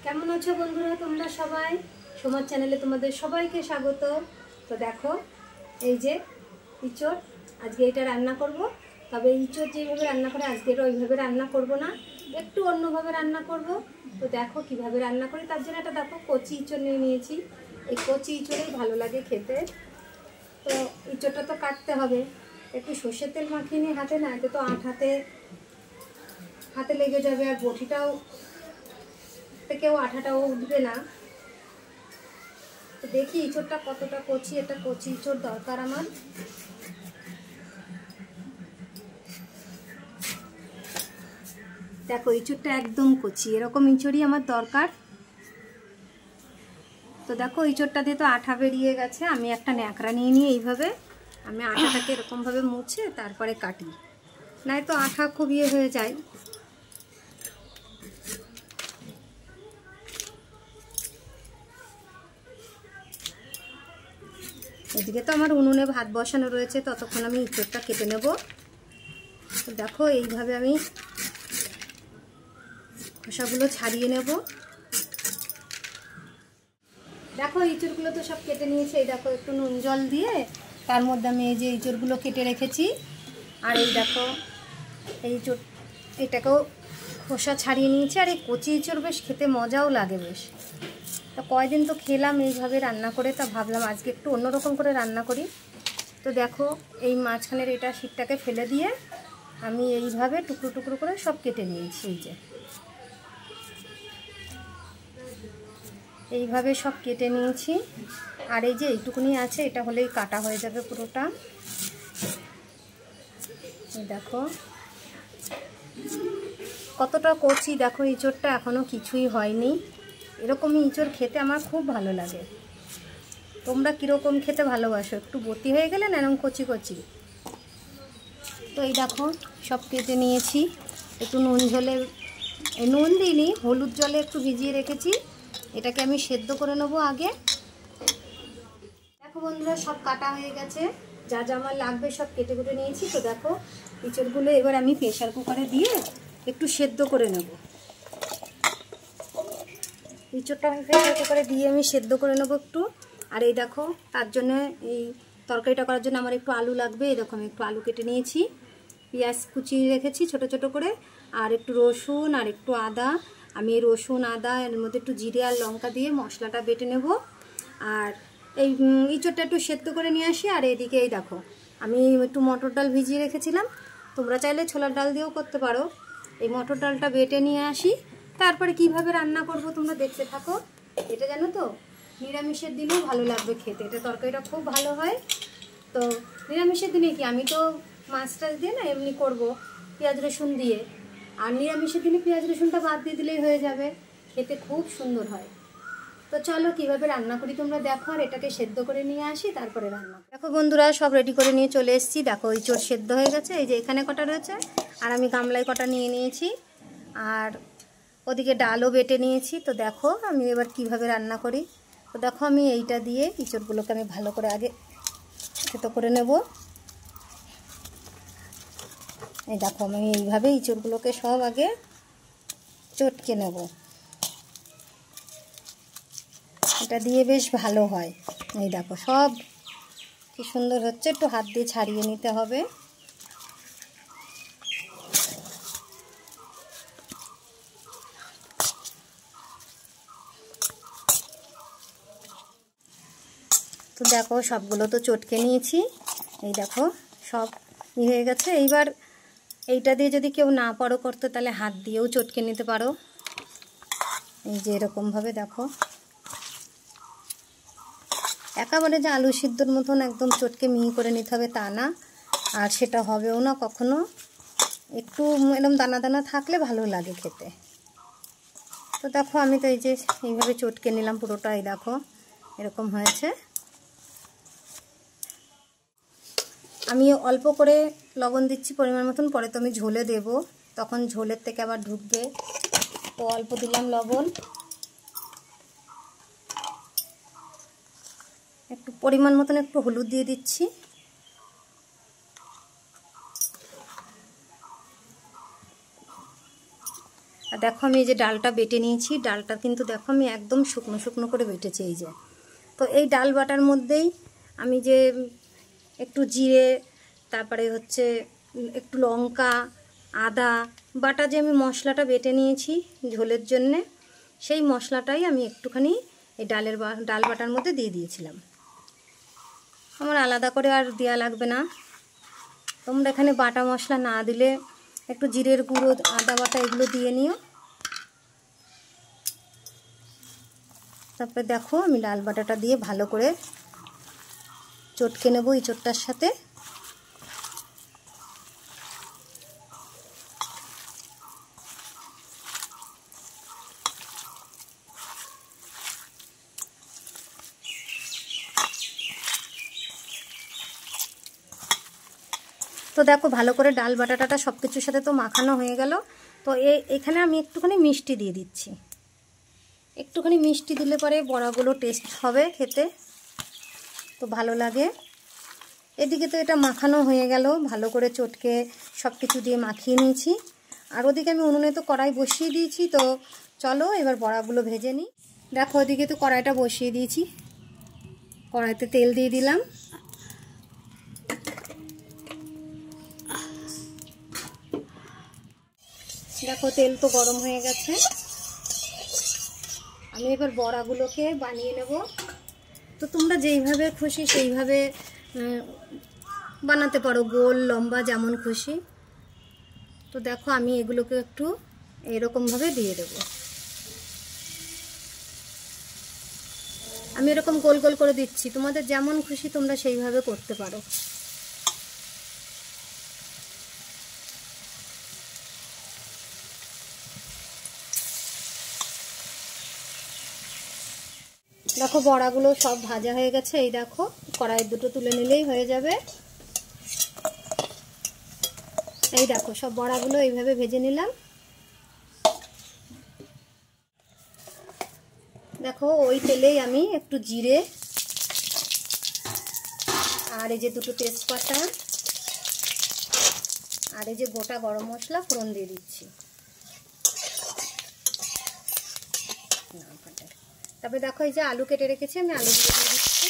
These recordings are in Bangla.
কেমন আছো বন্ধুরা তোমরা সবাই? সোমার চ্যানেলে তোমাদের সবাইকে স্বাগত। তো দেখো এই যে ইঁচড়, আজকে এটা রান্না করব। তবে ইঁচড় যেভাবে রান্না করে আজকে এটা ওইভাবে রান্না করব না, একটু অন্যভাবে রান্না করব। তো দেখো কিভাবে রান্না করি। তার জন্য একটা দেখো কচি ইঁচড় নিয়ে নিয়েছি। এই কচি ইঁচড়েই ভালো লাগে খেতে। তো ইঁচড়টা তো কাটতে হবে, একটু সর্ষের তেল মাখিয়ে নিয়ে হাতে, না এতে তো হাতে লেগে যাবে, আর বটিটাও থেকেও আঠাটাও উঠবে না। তো দেখি ইঁচড়টা কতটা কচি, এটা কচি ইঁচড় দরকার আমার। দেখো ইঁচড়টা একদম কচি, এরকম ইঁচড়ই আমার দরকার। তো দেখো ইঁচড়টা দিয়ে তো আঠা বেরিয়ে গেছে। আমি একটা ন্যাকড়া নিয়ে এইভাবে আমি আঠাটাকে এরকমভাবে মুছে তারপরে কাটি, নয় তো আঠা খুব হয়ে যায়। এদিকে তো আমার উনুনে ভাত বসানো রয়েছে, ততক্ষণ আমি ইঁচড়টা কেটে নেব। তো দেখো এইভাবে আমি খোসাগুলো ছাড়িয়ে নেব। দেখো ইঁচড়গুলো তো সব কেটে নিয়েছি। এই দেখো একটু নুন জল দিয়ে তার মধ্যে আমি এই যে ইঁচড়গুলো কেটে রেখেছি। আর এই দেখো এই এটাকেও খোসা ছাড়িয়ে নিয়েছি। আর এই কচি ইঁচড় বেশ খেতে মজাও লাগে বেশ। তা কয়দিন তো খেলাম এইভাবে রান্না করে, তা ভাবলাম আজকে একটু অন্যরকম করে রান্না করি। তো দেখো এই মাঝখানের এটা শীতটাকে ফেলে দিয়ে আমি এইভাবে টুকরো টুকরো করে সব কেটে নিয়েছি। এই যে এইভাবে সব কেটে নিয়েছি। আর এই যে এইটুকুনি আছে, এটা হলেই কাটা হয়ে যাবে পুরোটা। এই দেখো কতটা কচি, দেখো ইঁচড়টা এখনও কিছুই হয়নি। এরকমই ইঁচড় খেতে আমার খুব ভালো লাগে। তোমরা কীরকম খেতে ভালোবাসো? একটু বতি হয়ে গেলে না এরকম কচি কচি। তো এই দেখো সব কেটে নিয়েছি। একটু নুন দিইনি, হলুদ জলে একটু ভিজিয়ে রেখেছি। এটাকে আমি সেদ্ধ করে নেবো আগে। দেখো বন্ধুরা সব কাটা হয়ে গেছে, যা যা আমার লাগবে সব কেটে কুটে নিয়েছি। তো দেখো ইঁচড়গুলো এবার আমি প্রেসার কুকারে দিয়ে একটু সেদ্ধ করে নেব। ইঁচড়টা আমি প্রেসার কুকারে দিয়ে আমি সেদ্ধ করে নেবো একটু। আর এই দেখো তার জন্য এই তরকারিটা করার জন্য আমার একটু আলু লাগবে। এই দেখো আমি একটু আলু কেটে নিয়েছি, পেঁয়াজ কুচিয়ে রেখেছি ছোট ছোট করে, আর একটু রসুন আর একটু আদা। আমি এই রসুন আদা এর মধ্যে একটু জিরে আর লঙ্কা দিয়ে মশলাটা বেটে নেব। আর এই ইঁচড়টা একটু সেদ্ধ করে নিয়ে আসি। আর এদিকে এই দেখো আমি একটু মটর ডাল ভিজিয়ে রেখেছিলাম, তোমরা চাইলে ছোলার ডাল দিয়েও করতে পারো। এই মটর ডালটা বেটে নিয়ে আসি, তারপরে কিভাবে রান্না করব তোমরা দেখতে থাকো। এটা জানো তো নিরামিষের দিনেও ভালো লাগবে খেতে, এটা তরকারিটা খুব ভালো হয়। তো নিরামিষের দিনে কি আমি তো মাছ টাছ দিয়ে না এমনি করব পেঁয়াজ রসুন দিয়ে, আর নিরামিষের দিনে পেঁয়াজ রসুনটা বাদ দিয়ে দিলেই হয়ে যাবে, খেতে খুব সুন্দর হয়। তো চলো কিভাবে রান্না করি তোমরা দেখো। আর এটাকে সেদ্ধ করে নিয়ে আসি, তারপরে রান্না। দেখো বন্ধুরা সব রেডি করে নিয়ে চলে এসেছি। দেখো ইঁচড় সেদ্ধ হয়ে গেছে, এই যে এখানে কটা রয়েছে, আর আমি গামলায় কটা নিয়ে নিয়েছি। আর ওদিকে ডালও বেটে নিয়েছি। তো দেখো আমি এবার কিভাবে রান্না করি। তো দেখো আমি এইটা দিয়ে ইঁচড়গুলোকে আমি ভালো করে আগে সেদ্ধ করে নেব। এই দেখো আমি এইভাবে ইঁচড়গুলোকে সব আগে চটকে নেব। এটা দিয়ে বেশ ভালো হয়। এই দেখো সব কি সুন্দর হচ্ছে, একটু হাত দিয়ে ছাড়িয়ে নিতে হবে। তো দেখো সবগুলো তো চটকে নিয়েছি। এই দেখো সব হয়ে গেছে। এইবার এইটা দিয়ে যদি কেউ না পারো করতে, তাহলে হাত দিয়েও চটকে নিতে পারো। এই যে এরকমভাবে দেখো একেবারে যে আলু সিদ্ধর মতন একদম চটকে মিহি করে নিতে হবে তা না, আর সেটা হবেও না কখনো। একটু এরকম দানা দানা থাকলে ভালো লাগে খেতে। তো দেখো আমি তো এই যে এইভাবে চটকে নিলাম পুরোটাই, দেখো এরকম হয়েছে। আমি অল্প করে লবণ দিচ্ছি পরিমাণ মতন, পরে তো আমি ঝোলে দেব, তখন ঝোলের থেকে আবার ঢুকবে। তো অল্প দিলাম লবণ, একটু পরিমাণ মতন একটু হলুদ দিয়ে দিচ্ছি। আর দেখো আমি এই যে ডালটা বেটে নিয়েছি, ডালটা কিন্তু দেখো আমি একদম শুকনো শুকনো করে বেটেছি এই যে। তো এই ডাল বাটার মধ্যেই আমি যে একটু জিরে, তারপরে হচ্ছে একটু লঙ্কা, আদা বাটা যে আমি মশলাটা বেটে নিয়েছি ঝোলের জন্যে, সেই মশলাটাই আমি একটুখানি এই ডাল বাটার মধ্যে দিয়ে দিয়েছিলাম। আমার আলাদা করে আর দেওয়া লাগবে না। তোমরা এখানে বাটা মশলা না দিলে একটু জিরের গুঁড়ো, আদা বাটা এগুলো দিয়ে নিও। তারপরে দেখো আমি ডাল বাটাটা দিয়ে ভালো করে চটকে নেব এঁচোড়টার সাথে। তো দেখো ভালো করে ডাল বাটাটা সব কিছুর সাথে তো মাখানো হয়ে গেল। তো এখানে আমি একটুখানি মিষ্টি দিয়ে দিচ্ছি। একটুখানি মিষ্টি দিলে পরে বড়াগুলো টেস্ট হবে খেতে, তো ভালো লাগে। এদিকে তো এটা মাখানো হয়ে গেল, ভালো করে চটকে সব কিছু দিয়ে মাখিয়ে নিয়েছি। আর ওদিকে আমি উনুনে তো কড়াই বসিয়ে দিয়েছি। তো চলো এবার বড়াগুলো ভেজে নিই। দেখো ওদিকে তো কড়াইটা বসিয়ে দিয়েছি, কড়াইতে তেল দিয়ে দিলাম। দেখো তেল তো গরম হয়ে গেছে, আমি এবার বড়াগুলোকে বানিয়ে নেব। তো তোমরা যেইভাবে খুশি সেইভাবে বানাতে পারো, গোল লম্বা যেমন খুশি। তো দেখো আমি এগুলোকে একটু এরকমভাবে দিয়ে দেব। আমি এরকম গোল গোল করে দিচ্ছি, তোমাদের যেমন খুশি তোমরা সেইভাবে করতে পারো। দেখো বড়াগুলো সব ভাজা হয়ে গেছে। এই দেখো কড়াই দুটো তুলে নিলেই হয়ে যাবে। এই দেখো সব বড়াগুলো এইভাবে ভেজে নিলাম। দেখো ওই তেলেই আমি একটু জিরে আর এই যে দুটো তেজপাতা আর এই যে গোটা গরম মশলা ফোড়ন দিয়ে দিচ্ছি। তারপরে দেখো এই যে আলু কেটে রেখেছি, আমি আলুগুলো দিয়ে দিচ্ছি।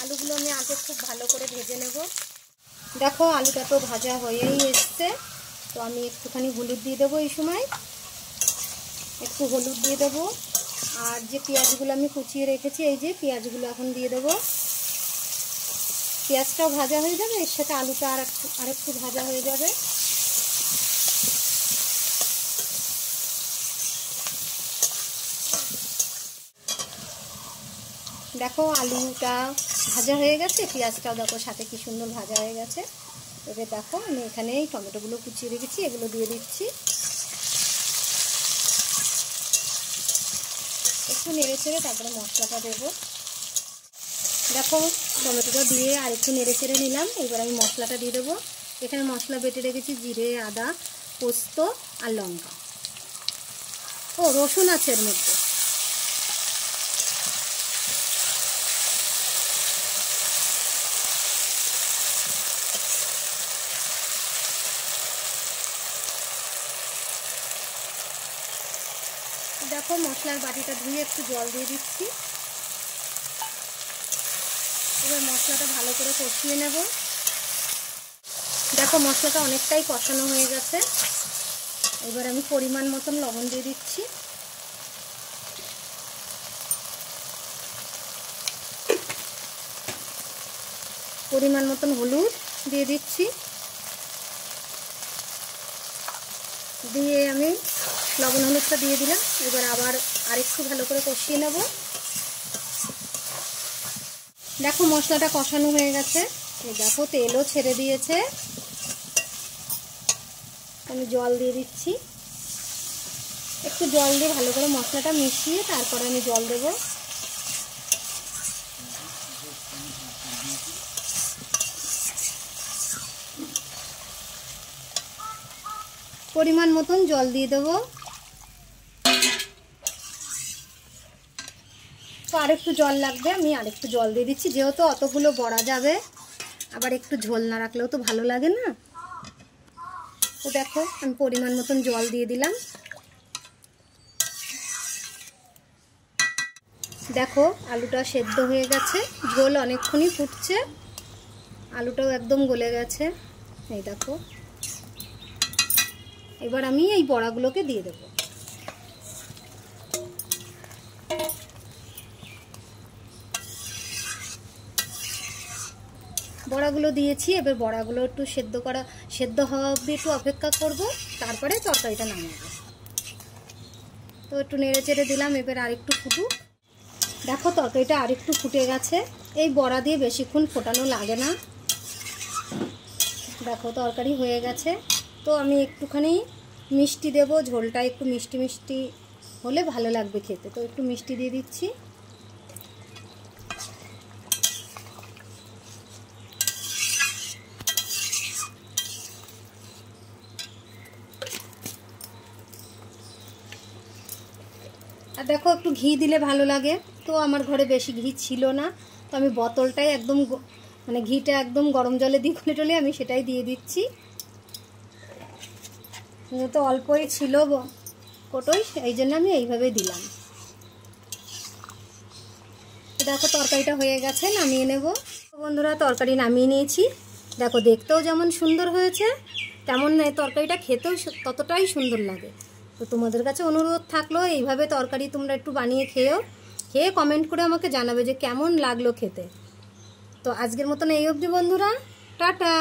আলুগুলো আমি আগে খুব ভালো করে ভেজে নেব। দেখো আলুটা তো ভাজা হয়েই এসছে। তো আমি একটুখানি হলুদ দিয়ে দেবো, এই সময় একটু হলুদ দিয়ে দেবো। আর যে পেঁয়াজগুলো আমি কুচিয়ে রেখেছি, এই যে পেঁয়াজগুলো এখন দিয়ে দেবো। পেঁয়াজটাও ভাজা হয়ে যাবে, এর সাথে আলুটা আর একটু ভাজা হয়ে যাবে। দেখো আলুটা ভাজা হয়ে গেছে, পেঁয়াজটাও দেখো সাথে কি সুন্দর ভাজা হয়ে গেছে। এবার দেখো আমি এখানে এই টমেটোগুলো কুচিয়ে রেখেছি, এগুলো দিয়ে দিচ্ছি। একটু নেড়ে ছেড়ে তারপরে মশলাটা দেবো। দেখো টমেটোটা দিয়ে আর একটু নেড়ে ছেড়ে নিলাম। এবার আমি মশলাটা দিয়ে দেবো। এখানে মশলা বেটে রেখেছি, জিরে, আদা, পোস্ত আর লঙ্কা, ও রসুন আছে এর মধ্যে। দেখো মশলার বাটিটা ধুয়ে একটু জল দিয়ে দিচ্ছি। এবার মশলাটা ভালো করে কষিয়ে নেব। দেখো মশলাটা অনেকটাই কষানো হয়ে গেছে। এবার আমি পরিমাণ মতন লবণ দিয়ে দিচ্ছি। পরিমাণ মতন হলুদ দিয়ে দিচ্ছি। দিয়ে আমি লবণ হলুদটা দিয়ে দিলাম। এবার আবার আরেকটু ভালো করে কষিয়ে নেব। দেখো মশলাটা কষানো হয়ে গেছে। এই দেখো তেলও ছেড়ে দিয়েছে। আমি জল দিয়ে দিচ্ছি। একটু জল দিয়ে ভালো করে মশলাটা মিশিয়ে তারপরে আমি জল দেব। পরিমাণ মতন জল দিয়ে দেবো। তো আরেকটু জল লাগবে, আমি আরেকটু জল দিয়ে দিচ্ছি, যেহেতু অতগুলো বড়া যাবে, আবার একটু ঝোল না রাখলেও তো ভালো লাগে না। তো দেখো আমি পরিমাণ মতন জল দিয়ে দিলাম। দেখো আলুটা সেদ্ধ হয়ে গেছে, ঝোল অনেকক্ষণই ফুটছে, আলুটাও একদম গলে গেছে। এই দেখো, এবার আমি এই বড়াগুলোকে দিয়ে দেবো। বড়াগুলো দিয়েছি, এবার বড়াগুলো একটু সেদ্ধ হওয়া অবধি একটু অপেক্ষা করব, তারপরে তরকারিটা নামাবো। তো একটু নেড়ে চেড়ে দিলাম, এবার আরেকটু ফুটুক। দেখো তরকারিটা আরেকটু ফুটে গেছে, এই বড়া দিয়ে বেশিক্ষণ ফোটানো লাগে না। দেখো তরকারি হয়ে গেছে। তো আমি একটুখানি মিষ্টি দেব, ঝোলটা একটু মিষ্টি মিষ্টি হলে ভালো লাগবে খেতে, তো একটু মিষ্টি দিয়ে দিচ্ছি। আর দেখো একটু ঘি দিলে ভালো লাগে, তো আমার ঘরে বেশি ঘি ছিল না, তো আমি বোতলটাই একদম মানে ঘিটা একদম গরম জলে দিয়ে খুলে টলে আমি সেটাই দিয়ে দিচ্ছি। তো অল্পই ছিল কোটোই, এই জন্য আমি এইভাবে দিলাম। দেখো তরকারিটা হয়ে গেছে, নামিয়ে নেব। বন্ধুরা তরকারি নামিয়ে নিয়েছি, দেখো দেখতেও যেমন সুন্দর হয়েছে, তেমন তরকারিটা খেতেও ততটাই সুন্দর লাগে। তো তোমাদের কাছে অনুরোধ থাকলো এইভাবে তরকারি তোমরা একটু বানিয়ে খেয়ে কমেন্ট করে আমাকে জানাবে যে কেমন লাগলো খেতে। তো আজকের মতন এই অবধি বন্ধুরা, টাটা।